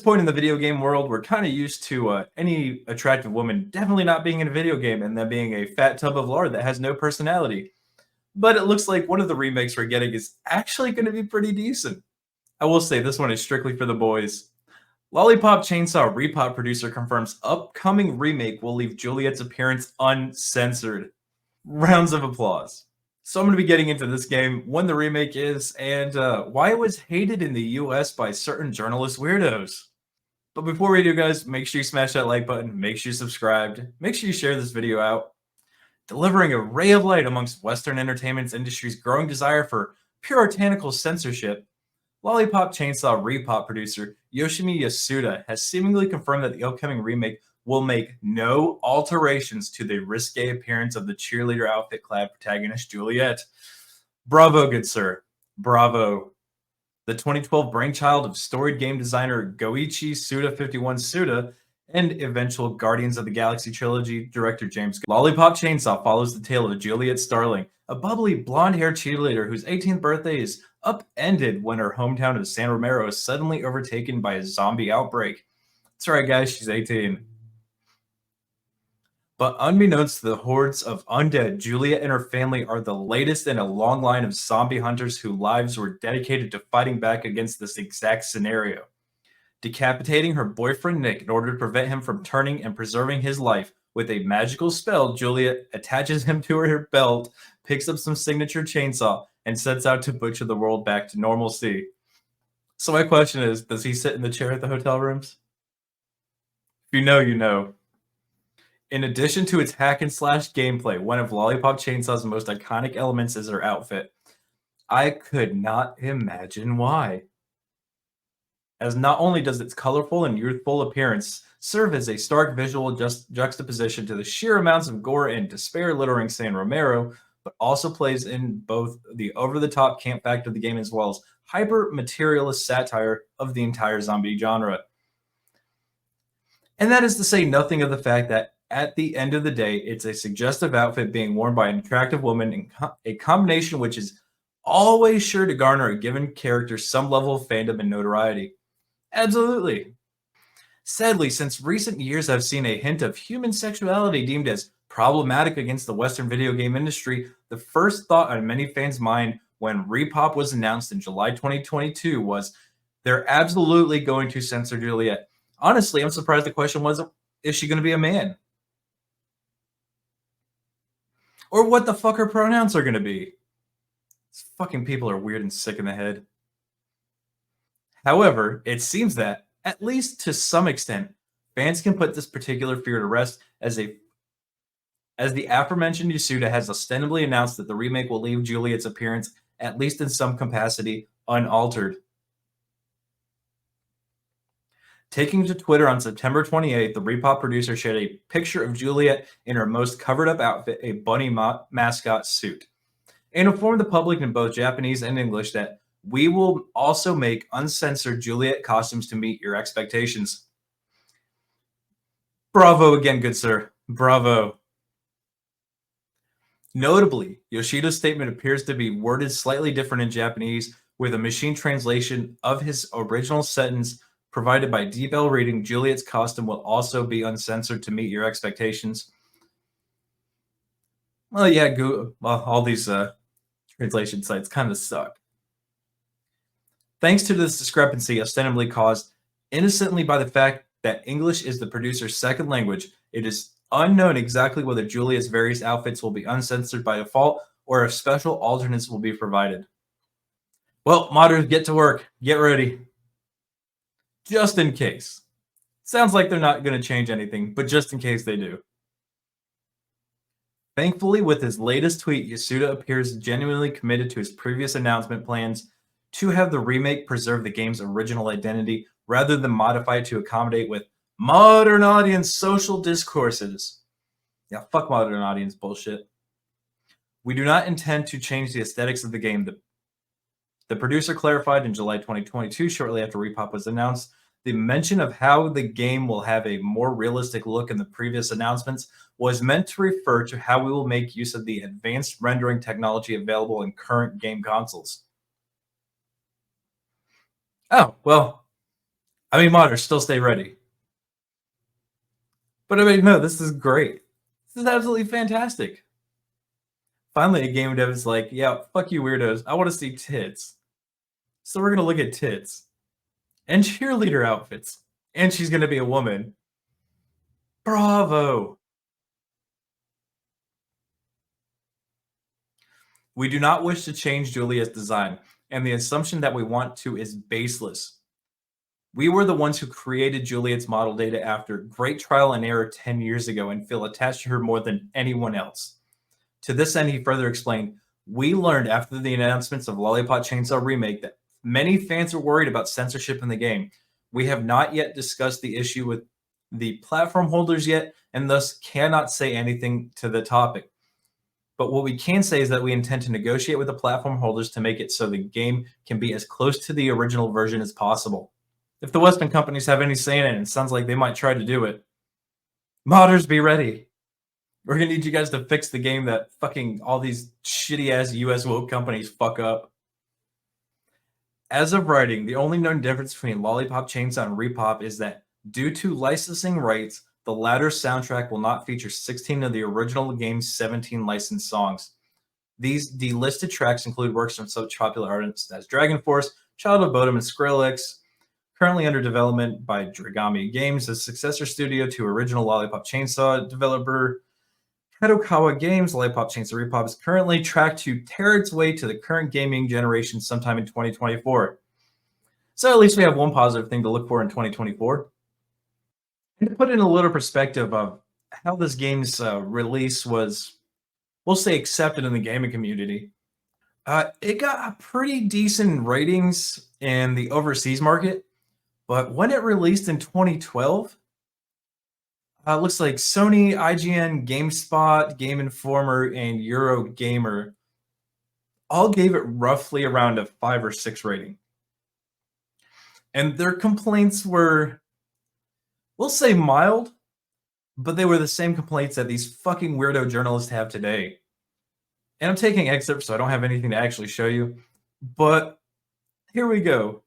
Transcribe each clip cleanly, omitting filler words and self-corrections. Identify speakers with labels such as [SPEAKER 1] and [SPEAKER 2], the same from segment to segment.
[SPEAKER 1] point in the video game world, we're kind of used to any attractive woman definitely not being in a video game and then being a fat tub of lard that has no personality. But it looks like one of the remakes we're getting is actually going to be pretty decent. I will say this one is strictly for the boys. Lollipop Chainsaw Repop producer confirms upcoming remake will leave Juliet's appearance uncensored. Rounds of applause. So I'm going to be getting into this game, when the remake is, and why it was hated in the US by certain journalist weirdos. But before we do, guys, make sure you smash that like button, make sure you subscribed, make sure you share this video out. Delivering a ray of light amongst Western entertainment industry's growing desire for puritanical censorship, Lollipop Chainsaw Repop producer Yoshimi Yasuda has seemingly confirmed that the upcoming remake will make no alterations to the risque appearance of the cheerleader outfit-clad protagonist Juliet. Bravo, good sir. Bravo. The 2012 brainchild of storied game designer Goichi Suda51 Suda and eventual Guardians of the Galaxy trilogy director James Lollipop Chainsaw follows the tale of Juliet Starling, a bubbly blonde-haired cheerleader whose 18th birthday is upended when her hometown of San Romero is suddenly overtaken by a zombie outbreak. That's right, guys, she's 18. But unbeknownst to the hordes of undead, Juliet and her family are the latest in a long line of zombie hunters whose lives were dedicated to fighting back against this exact scenario. Decapitating her boyfriend Nick in order to prevent him from turning and preserving his life with a magical spell, Juliet attaches him to her belt, picks up some signature chainsaw, and sets out to butcher the world back to normalcy. So my question is, does he sit in the chair at the hotel rooms? If you know, you know. In addition to its hack and slash gameplay, one of Lollipop Chainsaw's most iconic elements is her outfit. I could not imagine why. As not only does its colorful and youthful appearance serve as a stark visual juxtaposition to the sheer amounts of gore and despair littering San Romero, but also plays in both the over-the-top camp factor of the game as well as hyper-materialist satire of the entire zombie genre. And that is to say nothing of the fact that at the end of the day, it's a suggestive outfit being worn by an attractive woman, in a combination which is always sure to garner a given character some level of fandom and notoriety. Absolutely. Sadly, since recent years I've seen a hint of human sexuality deemed as problematic against the Western video game industry, the first thought on many fans' mind when Repop was announced in July 2022 was, they're absolutely going to censor Juliet. Honestly, I'm surprised the question wasn't, is she going to be a man? Or what the fuck her pronouns are going to be. These fucking people are weird and sick in the head. However, it seems that, at least to some extent, fans can put this particular fear to rest as the aforementioned Yasuda has ostensibly announced that the remake will leave Juliet's appearance, at least in some capacity, unaltered. Taking to Twitter on September 28th, the Repop producer shared a picture of Juliet in her most covered-up outfit, a bunny mascot suit, and informed the public in both Japanese and English that we will also make uncensored Juliet costumes to meet your expectations. Bravo again, good sir. Bravo. Notably, Yoshida's statement appears to be worded slightly different in Japanese, with a machine translation of his original sentence provided by D-Bell reading, Juliet's costume will also be uncensored to meet your expectations. Well, yeah, all these translation sites kind of suck. Thanks to this discrepancy ostensibly caused innocently by the fact that English is the producer's second language, it is unknown exactly whether Juliet's various outfits will be uncensored by default or if special alternates will be provided. Well, modders, get to work. Get ready. Just in case. Sounds like they're not going to change anything, but just in case they do. Thankfully, with his latest tweet, Yasuda appears genuinely committed to his previous announcement plans to have the remake preserve the game's original identity rather than modify it to accommodate with modern audience social discourses. Yeah, fuck modern audience bullshit. We do not intend to change the aesthetics of the game. The producer clarified in July 2022, shortly after Repop was announced, the mention of how the game will have a more realistic look in the previous announcements was meant to refer to how we will make use of the advanced rendering technology available in current game consoles. Oh, well, I mean, modders, still stay ready. But I mean, no, this is great. This is absolutely fantastic. Finally, a game dev is like, yeah, fuck you weirdos. I want to see tits. So we're going to look at tits and cheerleader outfits. And she's going to be a woman. Bravo. We do not wish to change Julia's design, and the assumption that we want to is baseless. We were the ones who created Juliet's model data after great trial and error 10 years ago and feel attached to her more than anyone else. To this end, he further explained, we learned after the announcements of Lollipop Chainsaw Remake that many fans are worried about censorship in the game. We have not yet discussed the issue with the platform holders yet, and thus cannot say anything to the topic. But what we can say is that we intend to negotiate with the platform holders to make it so the game can be as close to the original version as possible. If the Western companies have any say in it, and it sounds like they might try to do it, modders, be ready. We're gonna need you guys to fix the game that fucking all these shitty ass US woke companies fuck up. As of writing, the only known difference between Lollipop Chainsaw and Repop is that due to licensing rights, the latter soundtrack will not feature 16 of the original game's 17 licensed songs. These delisted tracks include works from such popular artists as Dragon Force, Child of Bodom, and Skrillex, currently under development by Dragami Games, a successor studio to original Lollipop Chainsaw developer Kadokawa Games. Lollipop Chainsaw Repop is currently tracked to tear its way to the current gaming generation sometime in 2024. So at least we have one positive thing to look for in 2024. And to put in a little perspective of how this game's release was, we'll say, accepted in the gaming community, it got pretty decent ratings in the overseas market. But when it released in 2012, looks like Sony, IGN, GameSpot, Game Informer, and Eurogamer all gave it roughly around a 5 or 6 rating. And their complaints were, we'll say, mild, but they were the same complaints that these fucking weirdo journalists have today. And I'm taking excerpts, so I don't have anything to actually show you. But here we go.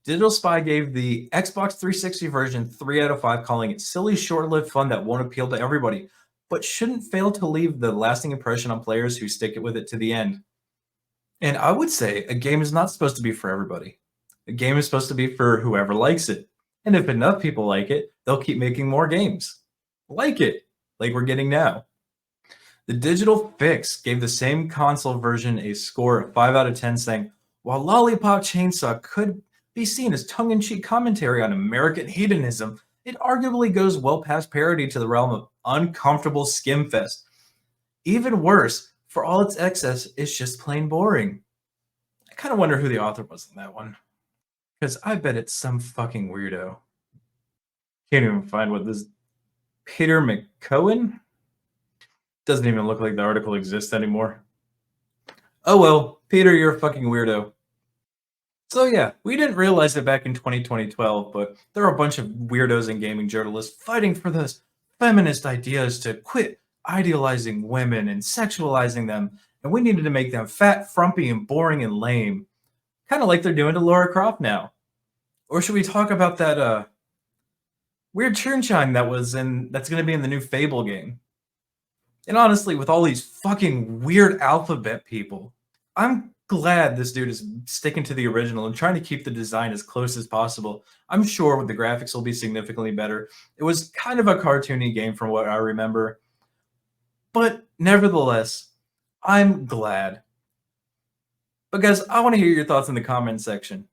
[SPEAKER 1] Digital Spy gave the Xbox 360 version 3 out of 5, calling it silly, short-lived fun that won't appeal to everybody, but shouldn't fail to leave the lasting impression on players who stick it with it to the end. And I would say a game is not supposed to be for everybody. A game is supposed to be for whoever likes it. And if enough people like it, they'll keep making more games. Like it, like we're getting now. The Digital Fix gave the same console version a score of 5 out of 10, saying, while Lollipop Chainsaw could be seen as tongue-in-cheek commentary on American hedonism, it arguably goes well past parody to the realm of uncomfortable skimfest. Even worse, for all its excess, it's just plain boring. I kind of wonder who the author was in that one. Because I bet it's some fucking weirdo. Can't even find what this... Peter McCohen? Doesn't even look like the article exists anymore. Oh well, Peter, you're a fucking weirdo. So yeah, we didn't realize it back in 2012, but there are a bunch of weirdos and gaming journalists fighting for those feminist ideas to quit idealizing women and sexualizing them, and we needed to make them fat, frumpy, and boring and lame. Kind of like they're doing to Lara Croft now. Or should we talk about that weird churnchime that's going to be in the new Fable game? And honestly, with all these fucking weird alphabet people, I'm glad this dude is sticking to the original and trying to keep the design as close as possible. I'm sure the graphics will be significantly better. It was kind of a cartoony game from what I remember. But nevertheless, I'm glad. But guys, I want to hear your thoughts in the comments section.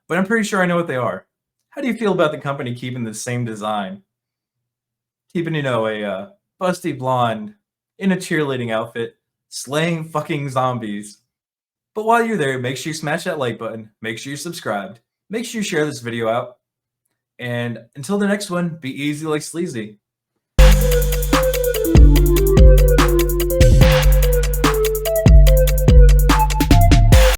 [SPEAKER 1] But I'm pretty sure I know what they are. How do you feel about the company keeping the same design? Keeping, a busty blonde in a cheerleading outfit, slaying fucking zombies. But while you're there, make sure you smash that like button. Make sure you're subscribed. Make sure you share this video out. And until the next one, be easy like sleazy.